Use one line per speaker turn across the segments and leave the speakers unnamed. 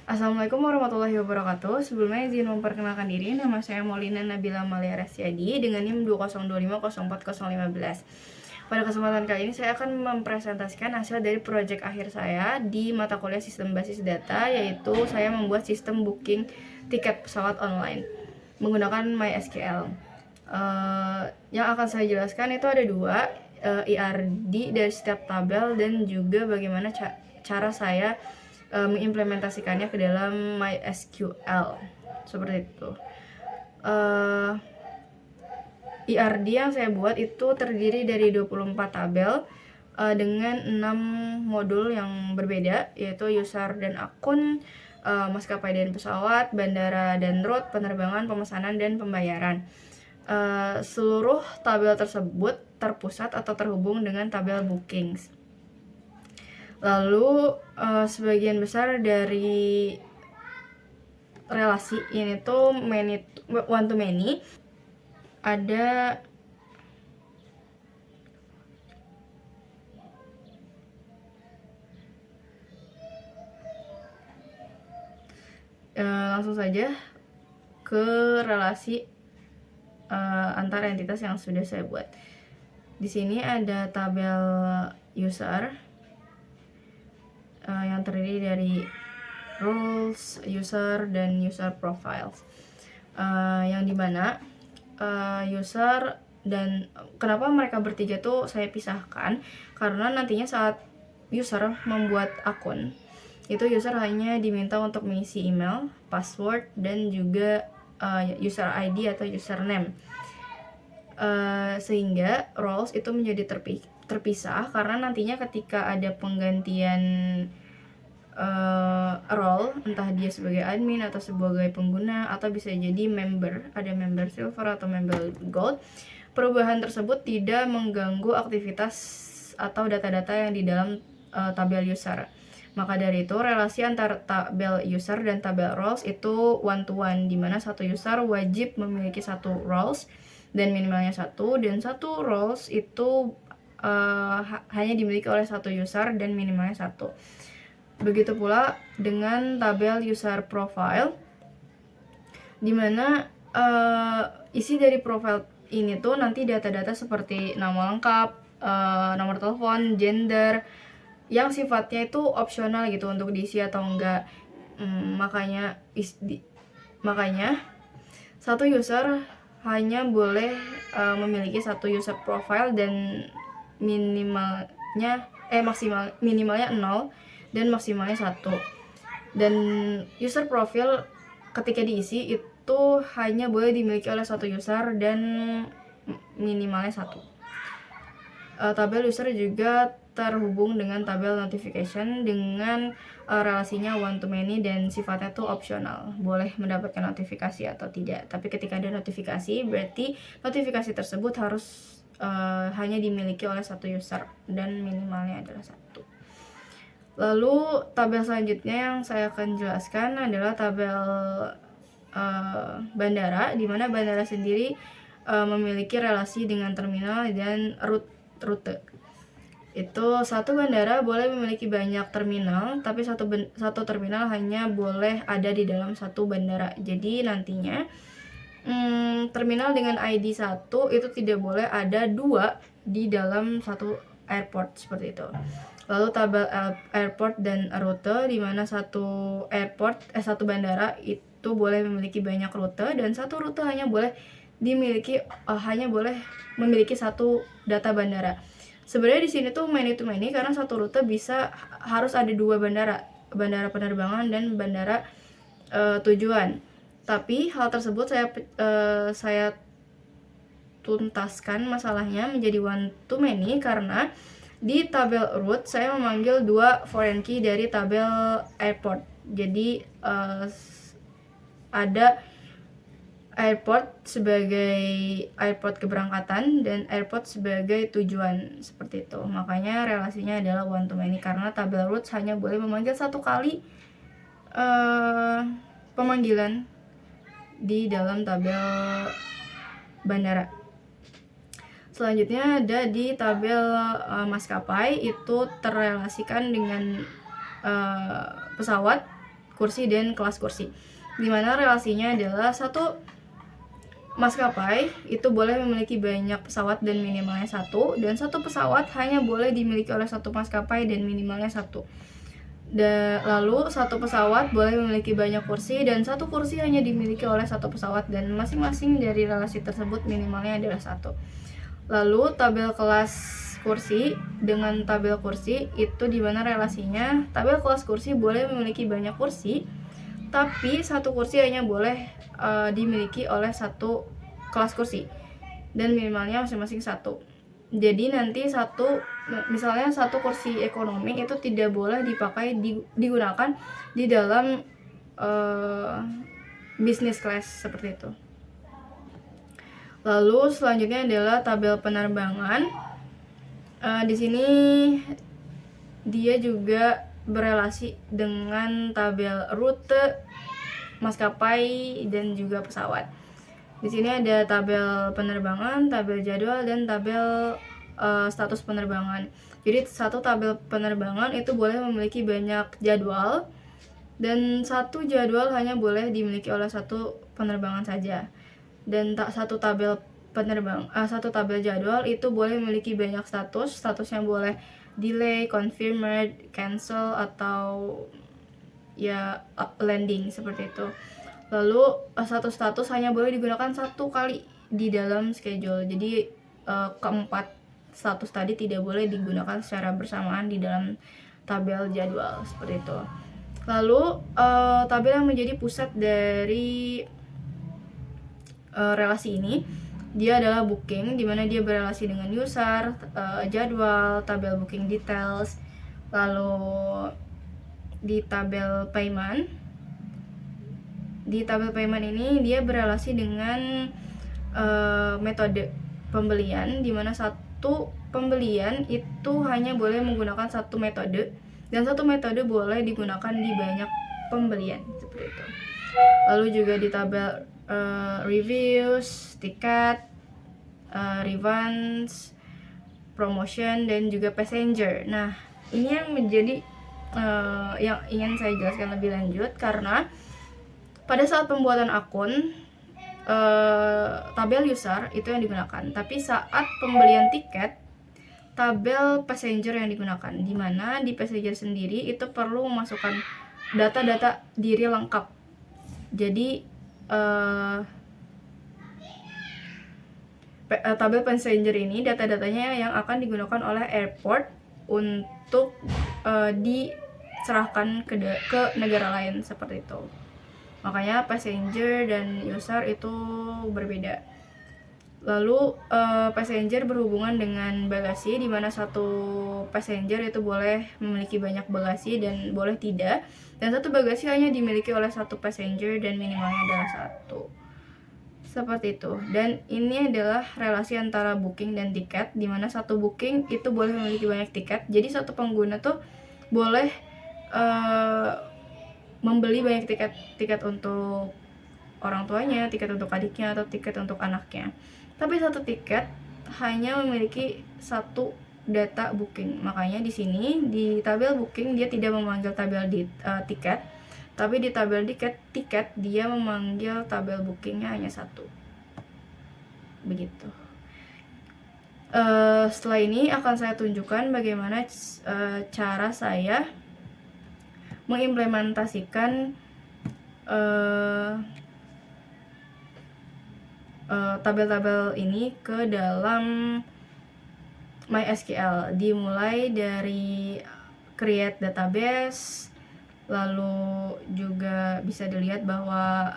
Assalamualaikum warahmatullahi wabarakatuh. Sebelumnya izin memperkenalkan diri, nama saya Maulina Nabila Malia Rasyadi dengan NIM 202504015. Pada kesempatan kali ini saya akan mempresentasikan hasil dari proyek akhir saya di mata kuliah Sistem Basis Data, yaitu saya membuat sistem booking tiket pesawat online menggunakan MySQL. Yang akan saya jelaskan itu ada dua, IRD dari setiap tabel dan juga bagaimana cara saya mengimplementasikannya ke dalam MySQL seperti itu. IRD yang saya buat itu terdiri dari 24 tabel dengan 6 modul yang berbeda, yaitu user dan akun, maskapai dan pesawat, bandara dan route, penerbangan, pemesanan, dan pembayaran. Seluruh tabel tersebut terpusat atau terhubung dengan tabel bookings. Lalu sebagian besar dari relasi ini tuh one to many, ada langsung saja ke relasi antar entitas yang sudah saya buat. Di sini ada tabel user yang terdiri dari roles, user, dan user profiles, yang dimana user dan kenapa mereka bertiga tuh saya pisahkan, karena nantinya saat user membuat akun itu user hanya diminta untuk mengisi email, password, dan juga user ID atau username, sehingga roles itu menjadi terpisah karena nantinya ketika ada penggantian role, entah dia sebagai admin atau sebagai pengguna atau bisa jadi member, ada member silver atau member gold, perubahan tersebut tidak mengganggu aktivitas atau data-data yang di dalam tabel user. Maka dari itu relasi antara tabel user dan tabel roles itu one to one, dimana satu user wajib memiliki satu roles dan minimalnya satu, dan satu roles itu hanya dimiliki oleh satu user dan minimalnya satu. Begitu pula dengan tabel user profile, dimana isi dari profile ini tuh nanti data-data seperti nama lengkap, nomor telepon, gender, yang sifatnya itu opsional gitu untuk diisi atau enggak. Makanya satu user hanya boleh memiliki satu user profile dan minimalnya 0 dan maksimalnya 1. Dan user profile ketika diisi itu hanya boleh dimiliki oleh satu user dan minimalnya 1. Tabel user juga terhubung dengan tabel notification dengan relasinya one to many dan sifatnya tuh opsional, boleh mendapatkan notifikasi atau tidak. Tapi ketika ada notifikasi, berarti notifikasi tersebut harus hanya dimiliki oleh satu user dan minimalnya adalah 1. Lalu tabel selanjutnya yang saya akan jelaskan adalah tabel bandara, di mana bandara sendiri memiliki relasi dengan terminal dan rute. Itu satu bandara boleh memiliki banyak terminal, tapi satu terminal hanya boleh ada di dalam satu bandara. Jadi nantinya terminal dengan ID 1 itu tidak boleh ada 2 di dalam satu airport, seperti itu. Lalu tabel airport dan rute, di mana satu bandara itu boleh memiliki banyak rute dan satu rute hanya boleh memiliki satu data bandara. Sebenarnya di sini tuh many to many karena satu rute harus ada 2 bandara penerbangan dan bandara tujuan. Tapi hal tersebut saya tuntaskan masalahnya menjadi one to many karena di tabel route saya memanggil 2 foreign key dari tabel airport. Jadi ada airport sebagai airport keberangkatan dan airport sebagai tujuan, seperti itu. Makanya relasinya adalah one to many karena tabel route hanya boleh memanggil satu kali pemanggilan di dalam tabel bandara. Selanjutnya ada di tabel maskapai, itu terrelasikan dengan pesawat kursi dan kelas kursi, dimana relasinya adalah satu maskapai itu boleh memiliki banyak pesawat dan minimalnya satu, dan satu pesawat hanya boleh dimiliki oleh satu maskapai dan minimalnya satu. Lalu satu pesawat boleh memiliki banyak kursi dan satu kursi hanya dimiliki oleh satu pesawat, dan masing-masing dari relasi tersebut minimalnya adalah satu. Lalu tabel kelas kursi dengan tabel kursi itu dimana relasinya tabel kelas kursi boleh memiliki banyak kursi, tapi satu kursi hanya boleh dimiliki oleh satu kelas kursi dan minimalnya masing-masing satu. Jadi nanti misalnya satu kursi ekonomi itu tidak boleh digunakan di dalam business class seperti itu. Lalu selanjutnya adalah tabel penerbangan. Di sini dia juga berelasi dengan tabel rute maskapai dan juga pesawat. Di sini ada tabel penerbangan, tabel jadwal, dan tabel status penerbangan. Jadi satu tabel penerbangan itu boleh memiliki banyak jadwal, dan satu jadwal hanya boleh dimiliki oleh satu penerbangan saja. Dan satu tabel jadwal itu boleh memiliki banyak statusnya boleh delay, confirmed, cancel, atau ya landing seperti itu. Lalu satu status hanya boleh digunakan satu kali di dalam schedule. Jadi keempat status tadi tidak boleh digunakan secara bersamaan di dalam tabel jadwal seperti itu. Lalu tabel yang menjadi pusat dari relasi ini dia adalah booking, dimana dia berrelasi dengan user, jadwal, tabel booking details. Lalu di tabel payment ini dia berrelasi dengan metode pembelian, dimana satu pembelian itu hanya boleh menggunakan satu metode, dan satu metode boleh digunakan di banyak pembelian seperti itu. Lalu juga di tabel reviews, tiket, refunds, promotion, dan juga passenger. Nah, ini yang menjadi yang ingin saya jelaskan lebih lanjut, karena pada saat pembuatan akun tabel user itu yang digunakan, tapi saat pembelian tiket tabel passenger yang digunakan, dimana di passenger sendiri itu perlu memasukkan data-data diri lengkap. Jadi tabel passenger ini data-datanya yang akan digunakan oleh airport untuk diserahkan ke negara lain seperti itu. Makanya passenger dan user itu berbeda. Lalu passenger berhubungan dengan bagasi, di mana satu passenger itu boleh memiliki banyak bagasi dan boleh tidak, dan satu bagasi hanya dimiliki oleh satu passenger dan minimalnya adalah satu. Seperti itu. Dan ini adalah relasi antara booking dan tiket, di mana satu booking itu boleh memiliki banyak tiket. Jadi satu pengguna tuh boleh membeli banyak tiket untuk orang tuanya, tiket untuk adiknya, atau tiket untuk anaknya. Tapi satu tiket hanya memiliki satu data booking. Makanya di sini di tabel booking dia tidak memanggil tabel tiket, tapi di tabel tiket dia memanggil tabel bookingnya hanya satu. Begitu. Setelah ini akan saya tunjukkan bagaimana cara saya mengimplementasikan tabel-tabel ini ke dalam MySQL, dimulai dari create database. Lalu juga bisa dilihat bahwa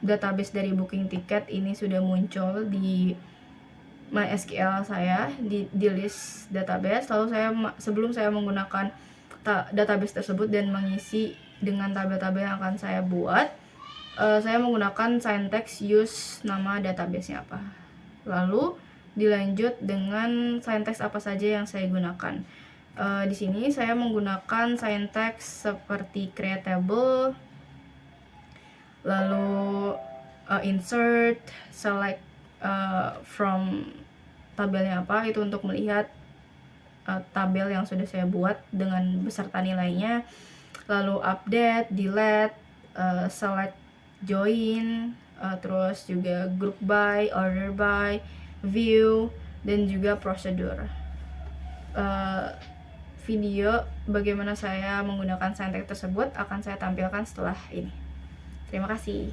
database dari booking tiket ini sudah muncul di MySQL saya di list database. Lalu sebelum saya menggunakan database tersebut dan mengisi dengan tabel-tabel yang akan saya buat, saya menggunakan syntax use nama database-nya apa. Lalu dilanjut dengan syntax apa saja yang saya gunakan. Di sini saya menggunakan syntax seperti create table, lalu insert, select from tabelnya apa, itu untuk melihat tabel yang sudah saya buat dengan beserta nilainya. lalu update, delete, select, join, terus juga group by, order by, view, dan juga prosedur. Video bagaimana saya menggunakan Syntax tersebut akan saya tampilkan setelah ini. Terima kasih.